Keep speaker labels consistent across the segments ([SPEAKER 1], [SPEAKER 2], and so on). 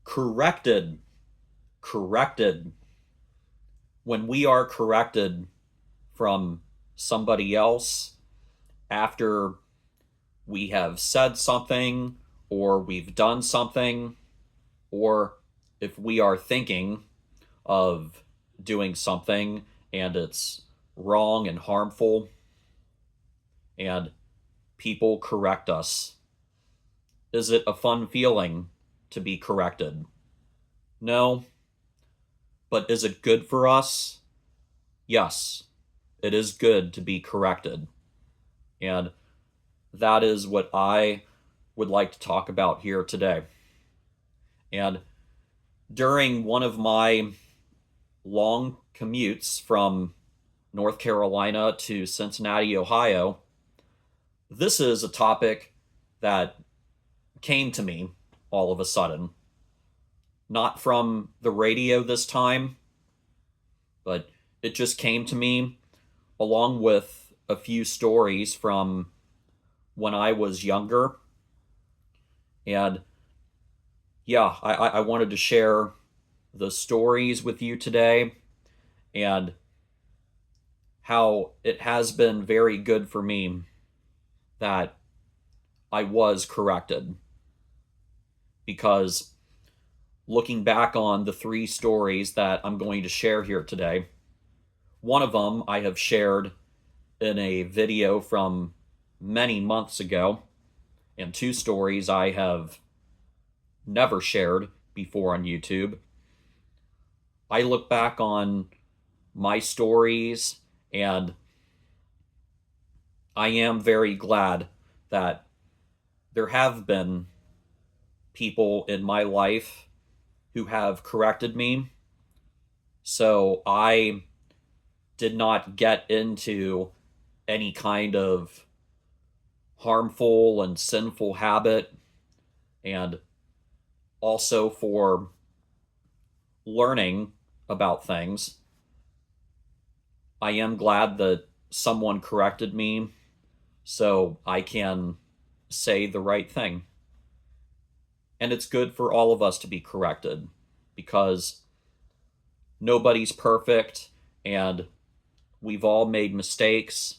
[SPEAKER 1] Corrected. Corrected. When we are corrected from somebody else after we have said something or we've done something, or if we are thinking of doing something and it's wrong and harmful, and people correct us. Is it a fun feeling to be corrected? No. But is it good for us? Yes. It is good to be corrected. And that is what I would like to talk about here today. And during one of my long commutes from North Carolina to Cincinnati, Ohio, this is a topic that came to me all of a sudden. Not from the radio this time, but it just came to me along with a few stories from when I was younger. And yeah, I wanted to share the stories with you today and how it has been very good for me that I was corrected. Because looking back on the three stories that I'm going to share here today, one of them I have shared in a video from many months ago, and two stories I have never shared before on YouTube. I look back on my stories and I am very glad that there have been people in my life who have corrected me. So I did not get into any kind of harmful and sinful habit, and also for learning about things. I am glad that someone corrected me so I can say the right thing. And it's good for all of us to be corrected because nobody's perfect and we've all made mistakes.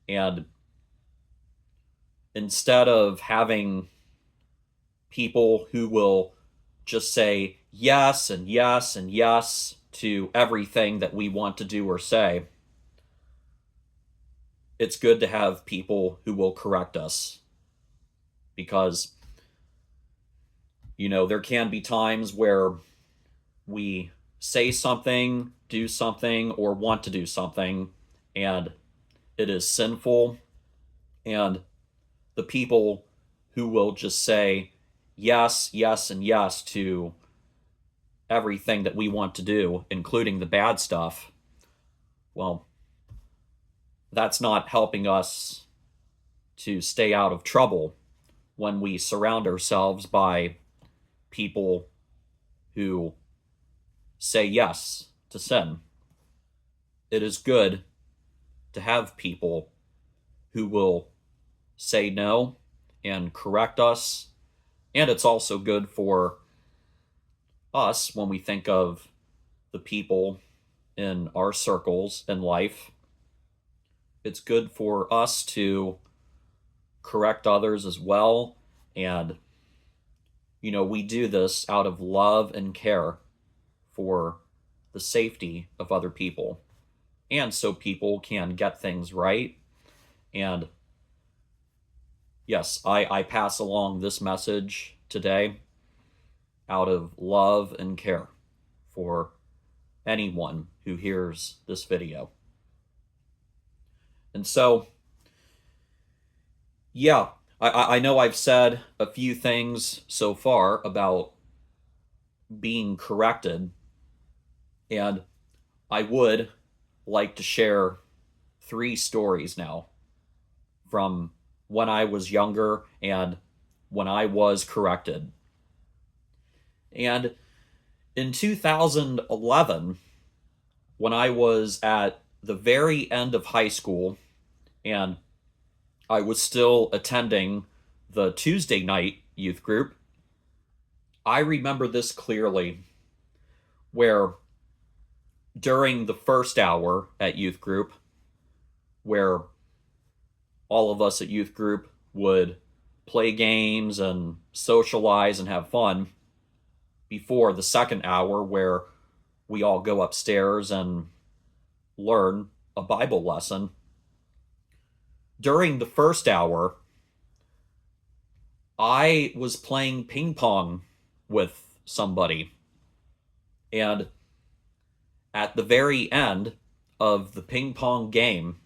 [SPEAKER 1] And instead of having people who will just say yes and yes and yes to everything that we want to do or say, it's good to have people who will correct us. Because, there can be times where we say something, do something, or want to do something, and it is sinful. And the people who will just say yes, yes, and yes to everything that we want to do, including the bad stuff, well, that's not helping us to stay out of trouble when we surround ourselves by people who say yes to sin. It is good to have people who will say no and correct us. And it's also good for us when we think of the people in our circles in life. It's good for us to correct others as well. And, we do this out of love and care for the safety of other people. And so people can get things right. And yes, I pass along this message today out of love and care for anyone who hears this video. And so, yeah, I know I've said a few things so far about being corrected, and I would like to share three stories now from when I was younger and when I was corrected. And in 2011, when I was at the very end of high school and I was still attending the Tuesday night youth group, I remember this clearly, where during the first hour at youth group, where all of us at youth group would play games and socialize and have fun, before the second hour, where we all go upstairs and learn a Bible lesson. During the first hour, I was playing ping pong with somebody. And at the very end of the ping pong game,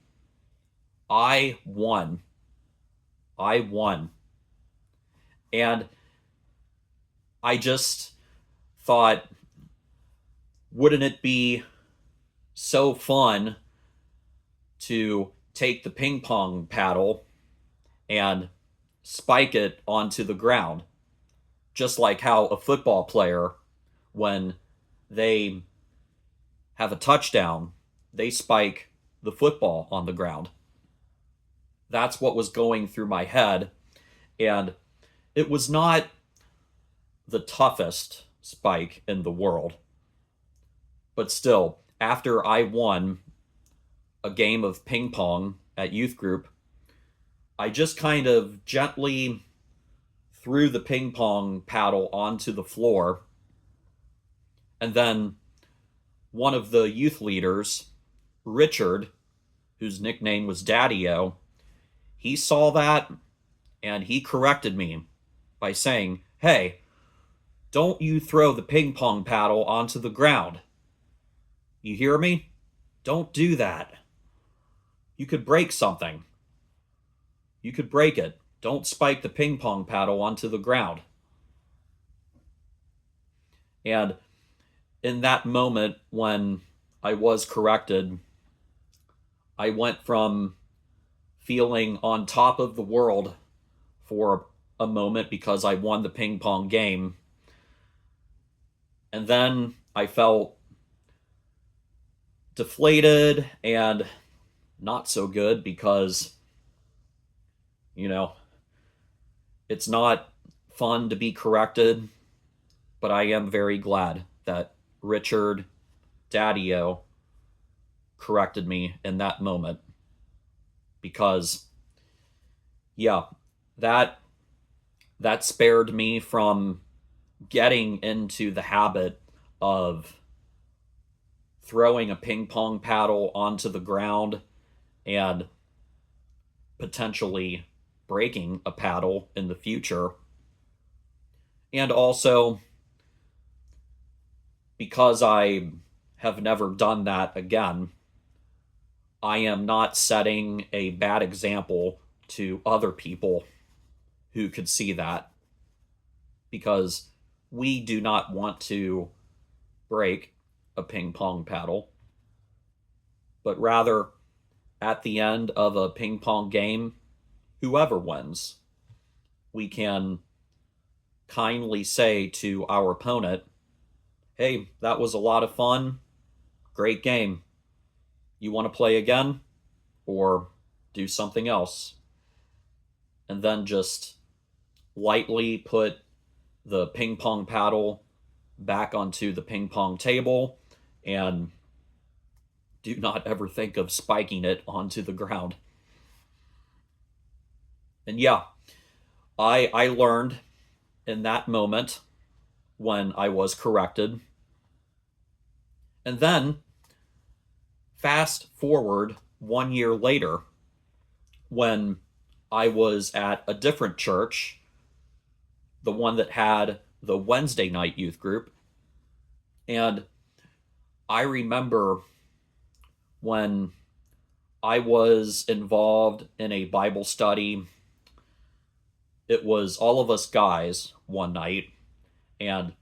[SPEAKER 1] I won. I won. And I just thought, wouldn't it be so fun to take the ping pong paddle and spike it onto the ground? Just like how a football player, when they have a touchdown, they spike the football on the ground. That's what was going through my head. And it was not the toughest spike in the world. But still, after I won a game of ping pong at youth group, I just kind of gently threw the ping pong paddle onto the floor. And then one of the youth leaders, Richard, whose nickname was Daddy-O, he saw that and he corrected me by saying, "Hey, don't you throw the ping pong paddle onto the ground. You hear me? Don't do that. You could break something. You could break it. Don't spike the ping pong paddle onto the ground." And in that moment when I was corrected, I went from feeling on top of the world for a moment because I won the ping pong game. And then I felt deflated and not so good because, you know, it's not fun to be corrected, but I am very glad that Richard Daddy-O corrected me in that moment because, yeah, that spared me from getting into the habit of throwing a ping pong paddle onto the ground and potentially breaking a paddle in the future. And also, because I have never done that again, I am not setting a bad example to other people who could see that, because we do not want to break a ping pong paddle, but rather at the end of a ping pong game, whoever wins, we can kindly say to our opponent, "Hey, that was a lot of fun. Great game. You want to play again? Or do something else?" And then just lightly put the ping pong paddle back onto the ping pong table and do not ever think of spiking it onto the ground. And yeah, I learned in that moment when I was corrected. And then fast forward 1 year later, when I was at a different church, the one that had the Wednesday night youth group. And I remember when I was involved in a Bible study. It was all of us guys one night, and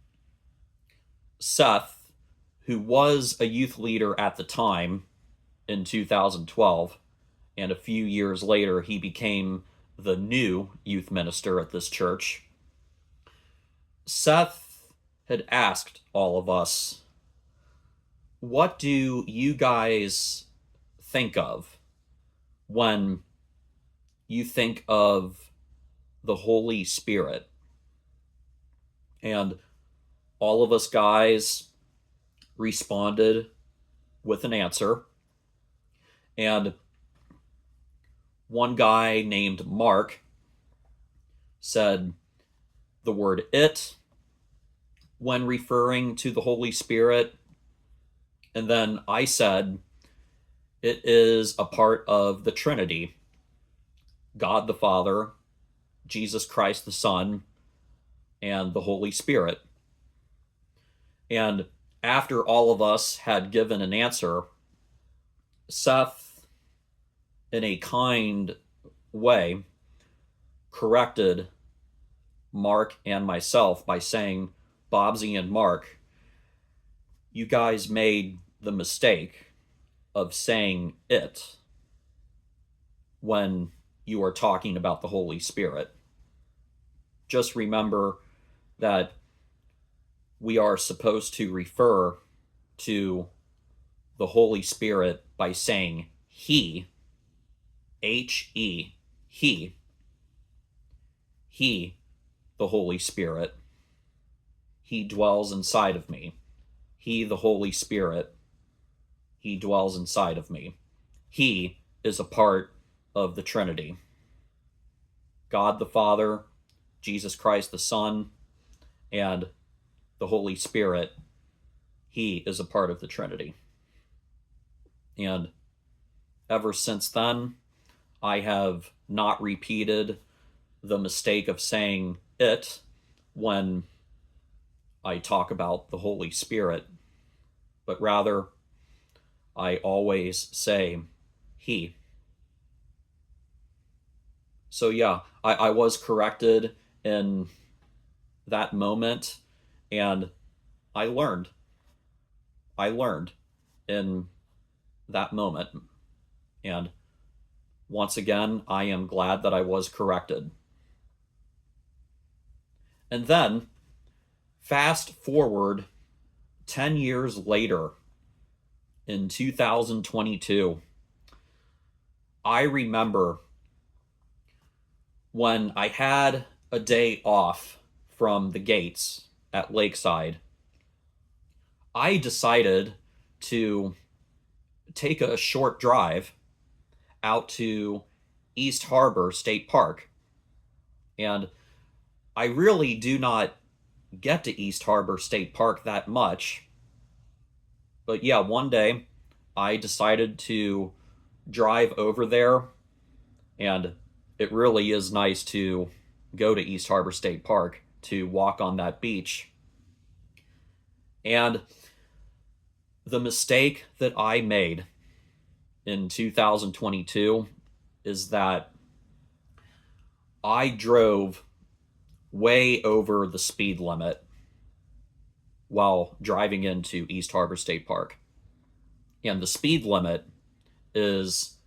[SPEAKER 1] Seth, who was a youth leader at the time in 2012, and a few years later he became the new youth minister at this church. Seth had asked all of us, "What do you guys think of when you think of the Holy Spirit?" And All of us guys responded with an answer. And one guy named Mark said the word it when referring to the Holy Spirit. And then I said it is a part of the Trinity: God the Father, Jesus Christ the Son, and the Holy Spirit. And after all of us had given an answer, Seth, in a kind way, corrected Mark and myself by saying, Bobb-z and Mark, you guys made the mistake of saying it when you are talking about the Holy Spirit. Just remember that we are supposed to refer to the Holy Spirit by saying He, He, He, the Holy Spirit. He dwells inside of me. He, the Holy Spirit, He dwells inside of me. He is a part of the Trinity: God the Father, Jesus Christ the Son, and the Holy Spirit. He is a part of the Trinity. And ever since then, I have not repeated the mistake of saying it when I talk about the Holy Spirit, but rather I always say He. So yeah, I was corrected in that moment, and I learned. I learned in that moment. And once again, I am glad that I was corrected. And then, fast forward 10 years later, in 2022, I remember when I had a day off from the gates at Lakeside, I decided to take a short drive out to East Harbor State Park. And I really do not get to East Harbor State Park that much. But yeah, one day I decided to drive over there, and it really is nice to go to East Harbor State Park to walk on that beach. And the mistake that I made in 2022 is that I drove way over the speed limit while driving into East Harbor State Park. And the speed limit is,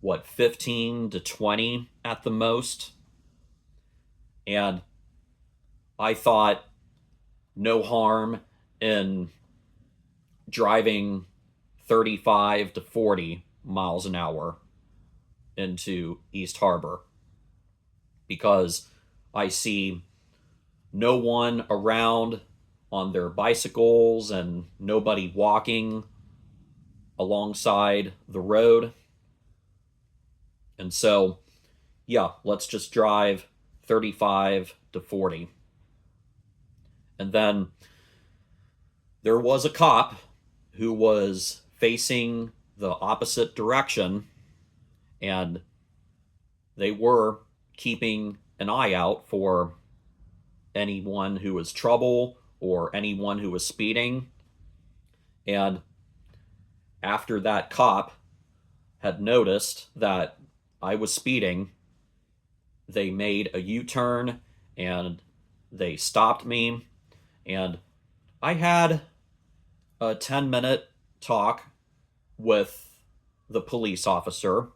[SPEAKER 1] what, 15 to 20 at the most? And I thought no harm in driving 35 to 40 miles an hour into East Harbor, because I see no one around on their bicycles and nobody walking alongside the road. And so, yeah, let's just drive 35 to 40. And then there was a cop who was facing the opposite direction, and they were keeping an eye out for anyone who was trouble or anyone who was speeding. And after that cop had noticed that I was speeding, they made a U-turn and they stopped me. And I had a 10-minute talk with the police officer,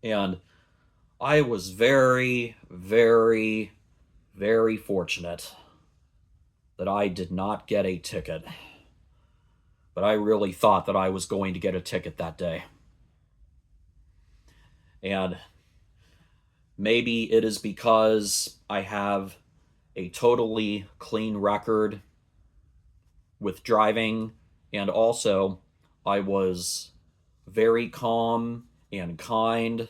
[SPEAKER 1] and I was very, very, very fortunate that I did not get a ticket. But I really thought that I was going to get a ticket that day. And maybe it is because I have a totally clean record with driving, and also I was very calm and kind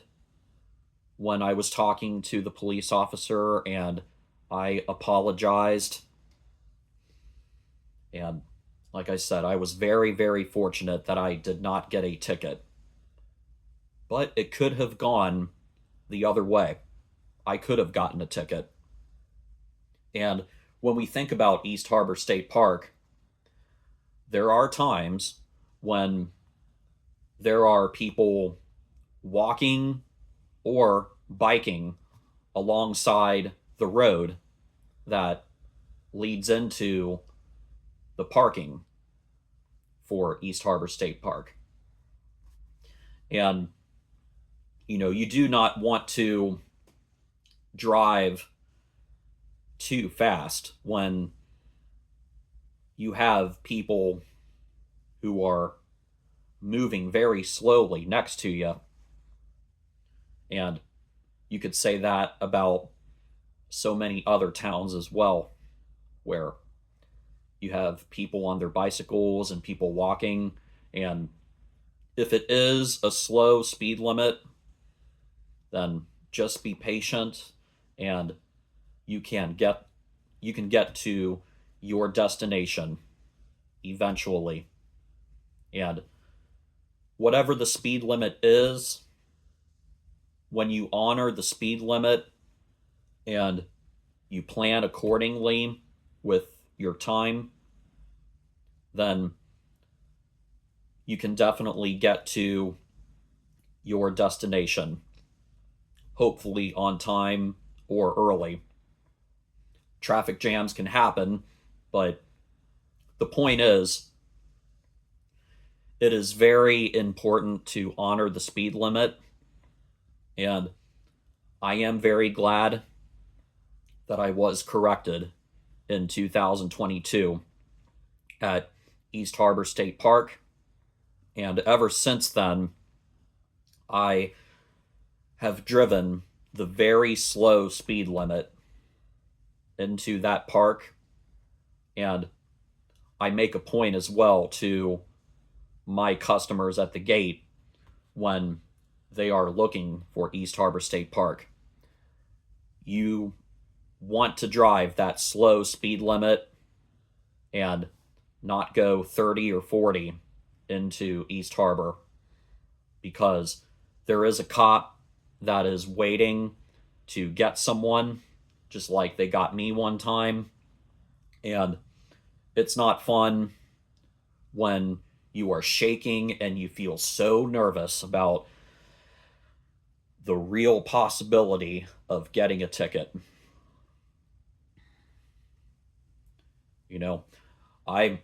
[SPEAKER 1] when I was talking to the police officer, and I apologized. And like I said, I was very, very fortunate that I did not get a ticket. But it could have gone the other way. I could have gotten a ticket. And when we think about East Harbor State Park, there are times when there are people walking or biking alongside the road that leads into the parking for East Harbor State Park. And, you do not want to drive too fast when you have people who are moving very slowly next to you. And you could say that about so many other towns as well, where you have people on their bicycles and people walking. And if it is a slow speed limit, then just be patient, and you can get to your destination eventually. And whatever the speed limit is, when you honor the speed limit and you plan accordingly with your time, then you can definitely get to your destination, hopefully on time or early. Traffic jams can happen, but the point is, it is very important to honor the speed limit. And I am very glad that I was corrected in 2022 at East Harbor State Park. And ever since then, I have driven the very slow speed limit into that park. And I make a point as well to my customers at the gate when they are looking for East Harbor State Park. You want to drive that slow speed limit and not go 30 or 40 into East Harbor, because there is a cop that is waiting to get someone, just like they got me one time. And it's not fun when you are shaking and you feel so nervous about the real possibility of getting a ticket. You know, I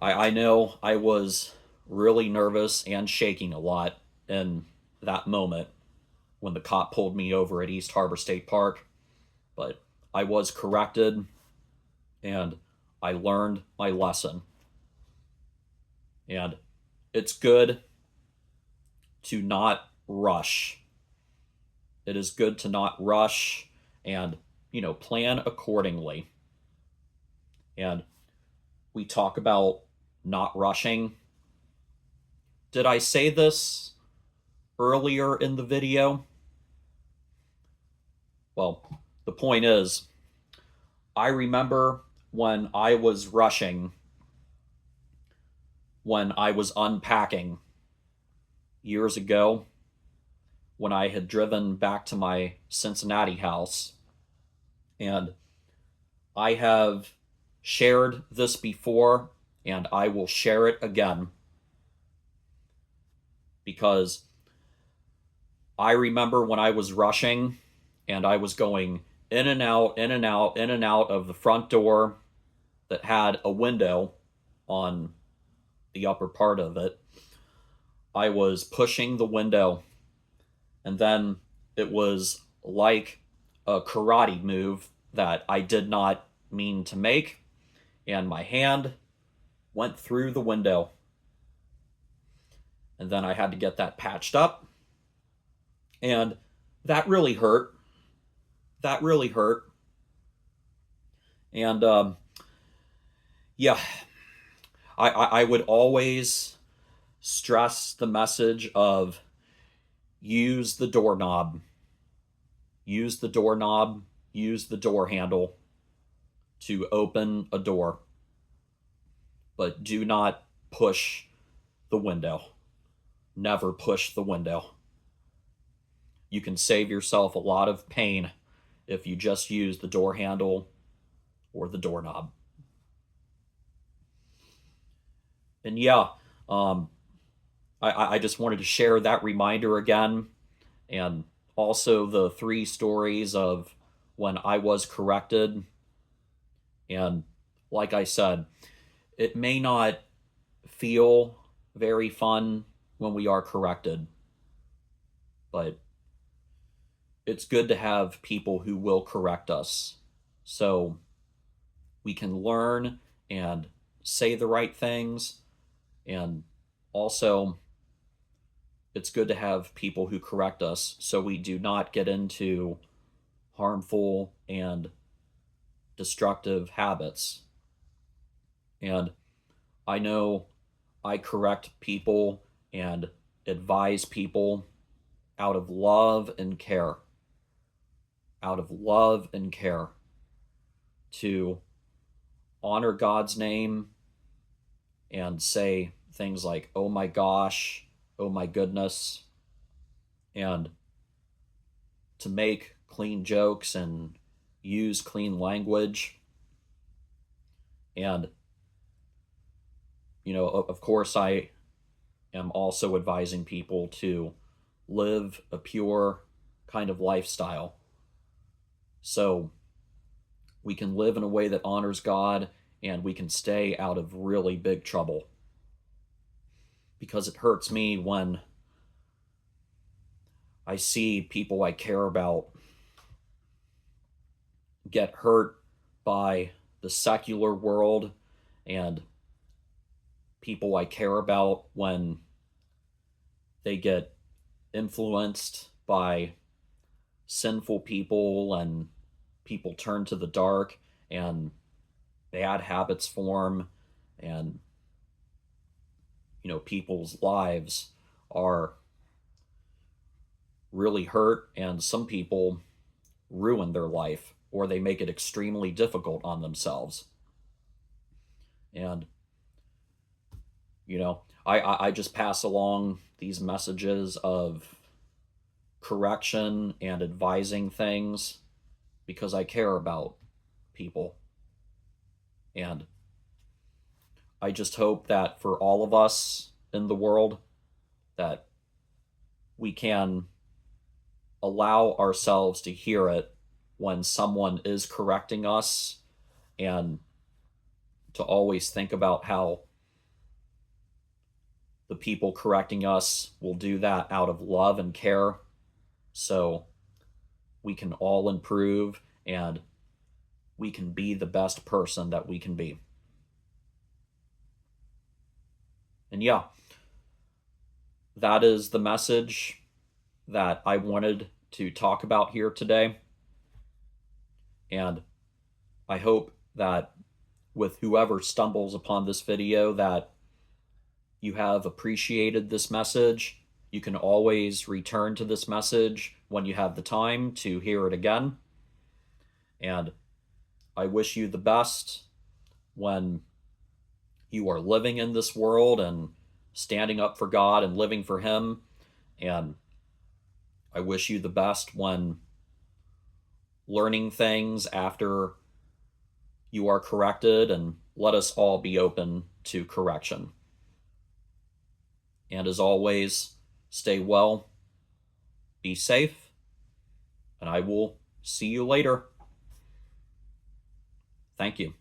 [SPEAKER 1] I know I was really nervous and shaking a lot in that moment when the cop pulled me over at East Harbor State Park, but I was corrected and I learned my lesson. And it's good to not rush. It is good to not rush and, plan accordingly. And we talk about not rushing. Did I say this earlier in the video? Well, the point is, I remember when I was rushing, when I was unpacking years ago, when I had driven back to my Cincinnati house. And I have shared this before, and I will share it again, because I remember when I was rushing and I was going in and out, in and out, in and out of the front door that had a window on the upper part of it. I was pushing the window, and then it was like a karate move that I did not mean to make, and my hand went through the window. And then I had to get that patched up, and that really hurt. That really hurt. And yeah, I would always stress the message of use the doorknob, use the doorknob, use the door handle to open a door, but do not push the window. Never push the window. You can save yourself a lot of pain if you just use the door handle or the doorknob. And yeah, um, I just wanted to share that reminder again, and also the 3 stories of when I was corrected. And like I said, it may not feel very fun when we are corrected, but it's good to have people who will correct us so we can learn and say the right things. And also, it's good to have people who correct us so we do not get into harmful and destructive habits. And I know I correct people and advise people out of love and care, out of love and care, to honor God's name and say things like, oh my gosh, oh my goodness, and to make clean jokes and use clean language. And, of course, I am also advising people to live a pure kind of lifestyle so we can live in a way that honors God and we can stay out of really big trouble. Because it hurts me when I see people I care about get hurt by the secular world, and people I care about when they get influenced by sinful people and people turn to the dark and bad habits form, and people's lives are really hurt, and some people ruin their life or they make it extremely difficult on themselves. And I just pass along these messages of correction and advising things because I care about people. And I just hope that for all of us in the world, that we can allow ourselves to hear it when someone is correcting us, and to always think about how the people correcting us will do that out of love and care, so we can all improve and we can be the best person that we can be. And yeah, that is the message that I wanted to talk about here today. And I hope that with whoever stumbles upon this video, that you have appreciated this message. You can always return to this message when you have the time to hear it again. And I wish you the best when you are living in this world and standing up for God and living for Him. And I wish you the best when learning things after you are corrected, and let us all be open to correction. And as always, stay well, be safe, and I will see you later. Thank you.